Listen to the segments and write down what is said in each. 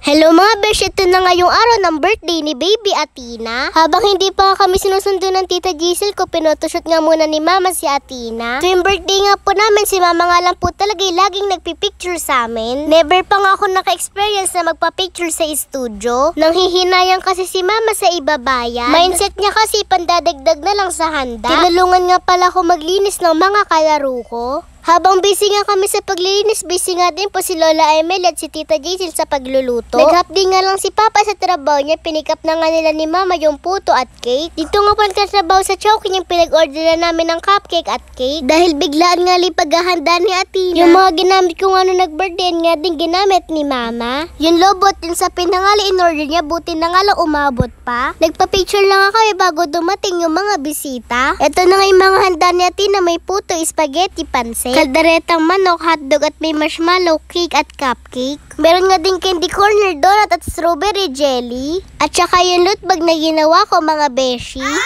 Hello mga besh, ito na ngayong araw ng birthday ni Baby Athena. Habang hindi pa kami sinusundo ng Tita Giselle ko, pinotoshoot nga muna ni Mama si Athena. So yung birthday nga po namin, si Mama nga lang po talaga laging nagpipicture sa amin. Never pa nga ako naka-experience na magpa-picture sa studio. Nanghihinayang kasi si Mama sa ibabayan. Mindset niya kasi pandadagdag na lang sa handa. Tinulungan nga pala ako maglinis ng mga kalaro ko. Habang busy nga kami sa paglilinis, busy nga din po si Lola Emily at si Tita Giselle sa pagluluto. Nag-hapdi nga lang si Papa sa trabaho niya, pinikap na nga nila ni Mama yung puto at cake. Dito nga po nagtatrabaho sa Chowking yung pinag-order na namin ng cupcake at cake. Dahil biglaan nga li paghahanda ni Athena. Yung mga ginamit ko nga nung nag-birthday nga din ginamit ni Mama. Yung lobot yung sa pinangali in-order niya, buti na nga lang umabot pa. Nagpa-picture lang nga kami bago dumating yung mga bisita. Ito na nga yung mga handa ni Athena, may puto, spaghetti, pansit, kalderetang manok, hotdog at may marshmallow, cake at cupcake. Meron nga din candy corner, donut at strawberry jelly. At saka yung loot bag na ginawa ko mga beshi. Happy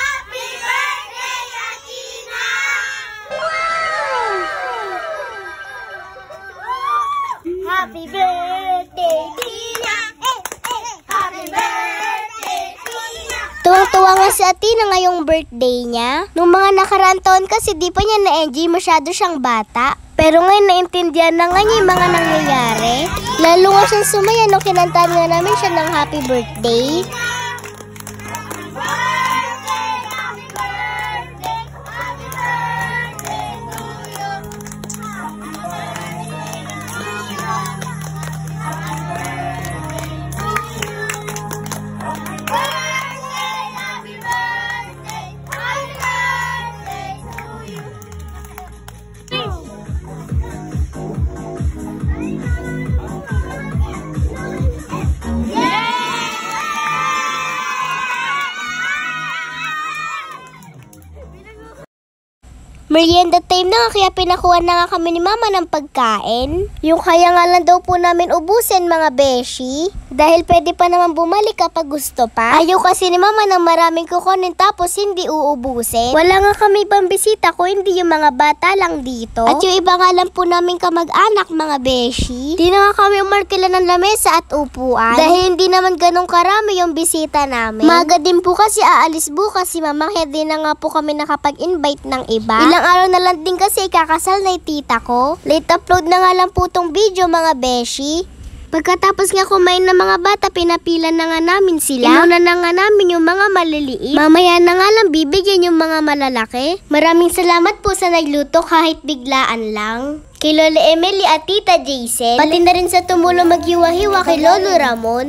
birthday, Athena! Wow! Happy birthday, Tina! Happy birthday, Tina! Tuwang-tuwa nga si Athena ngayong birthday niya. Nung mga nakaraan taon kasi di pa niya na-enjoy, masyado siyang bata. Pero ngayon naintindihan na nga niya yung mga nangyayari. Lalo nga siyang sumaya nung kinantahan nga namin siya ng happy birthday. Merienda time na nga kaya pinakuha na nga kami ni Mama ng pagkain. Yung kaya nga lang daw po namin ubusin mga beshi. Dahil pwede pa naman bumalik kapag gusto pa. Ayaw kasi ni Mama na maraming kukunin tapos hindi uubusin. Wala nga kami pambisita ko hindi yung mga bata lang dito. At yung iba nga lang po namin kamag-anak mga beshi. Di na nga kami umarkila ng lamesa at upuan. Dahil hindi naman ganun karami yung bisita namin. Maga din po kasi aalis bukas si Mama kaya di na nga po kami nakapag-invite ng iba. Ilang araw na lang din kasi ikakasal na yung tita ko. Late upload na nga lang po tong video mga beshi. Pagkatapos nga kumain ng mga bata, pinapila na nga namin sila. Inuna na nga namin yung mga maliliit. Mamaya na nga lang bibigyan yung mga malalaki. Maraming salamat po sa nagluto kahit biglaan lang. Kay Lola Emily at Tita Giselle. Pati na rin sa tumulong maghiwa-hiwa kay Lolo Ramon.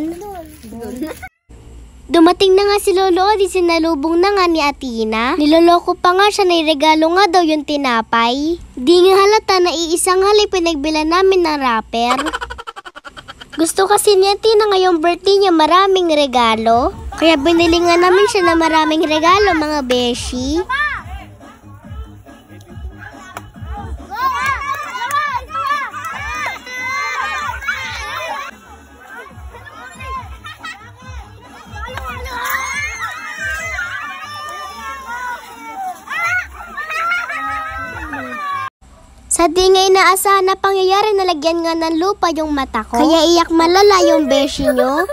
Dumating na nga si Lolo Odi, sinalubong na nga ni Athena. Niloloko pa nga siya na iregalo nga daw yung tinapay. Di nga halata na iisang hali pinagbila namin ng wrapper. Gusto kasi ni Athena ngayong birthday niya maraming regalo. Kaya binili nga namin siya na maraming regalo mga beshi. Sa di nga inaasahan na pangyayari, nalagyan nga ng lupa yung mata ko. Kaya iyak malala yung beshi nyo.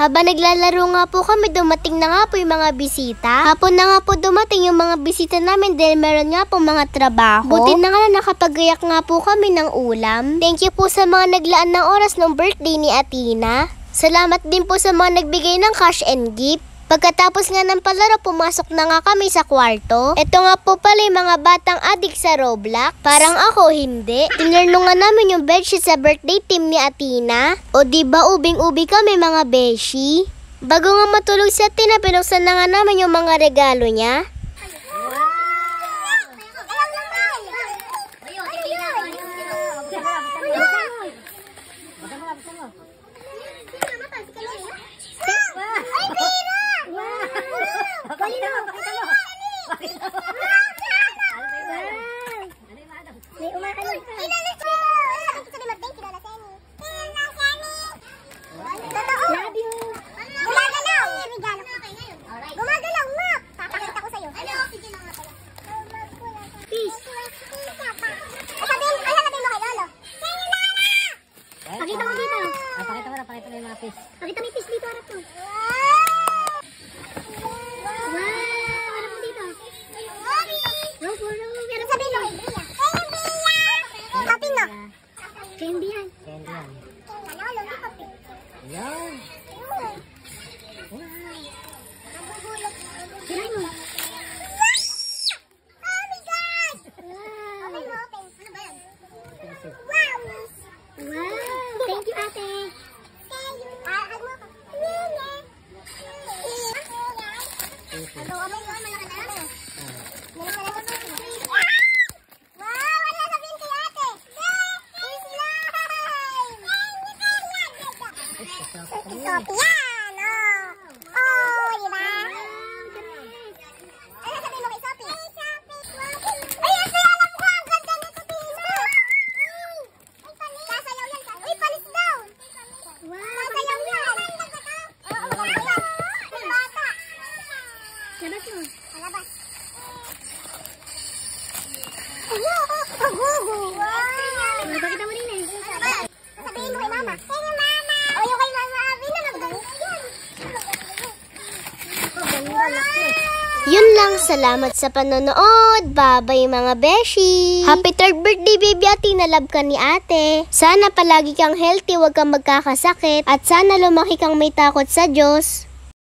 Habang naglalaro nga po kami, dumating na nga po yung mga bisita. Hapon na nga po dumating yung mga bisita namin dahil meron nga po mga trabaho. Buti na nga nakapagayak nga po kami ng ulam. Thank you po sa mga naglaan ng oras ng birthday ni Athena. Salamat din po sa mga nagbigay ng cash and gift. Pagkatapos nga ng palaro, pumasok na nga kami sa kwarto. Ito nga po pala yung mga batang adik sa Roblox. Parang ako, hindi. Tinurno nga namin yung bedsheet sa birthday team ni Athena. O diba ubing-ubi kami mga beshi? Bago nga matulog si Athena, pinuksan na nga namin yung mga regalo niya. Pakita mo dito. Pakita mo yung mga fish. Pakita mo yung fish dito, harap mo. Wow! Harap mo dito. Pero sabihin mo. Happy na. Candy yan. Candy yan. Panalo, may kape. Yan. Tirahin mo. Oh my God! Open mo, open. Ano ba yan? Wow! Wow! Thank you, ate. Thank you. Hag mo ako. Ano, abay mo, malaki na lang. Wow! Wala sabihin kay ate. It's live! Sophie yan, oh. Oh, diba? Ano sabihin mo kay Sophie? Ay, ate, alam ko, ang ganda ni Sophie. Sasayaw yan. Uy, palis daw. Sasayaw yan. Oo, wala yan. May bata. Labas mo. Labas. Pakita mo din eh. Sabihin mo kay mama. Thank you, mama. O, yung kay mama Abby na nagdala. Yun lang, salamat sa panonood. Bye-bye mga beshi. Happy 3rd birthday baby Athena, love ka ni ate. Sana palagi kang healthy, wag kang magkakasakit. At sana lumaki kang may takot sa Diyos.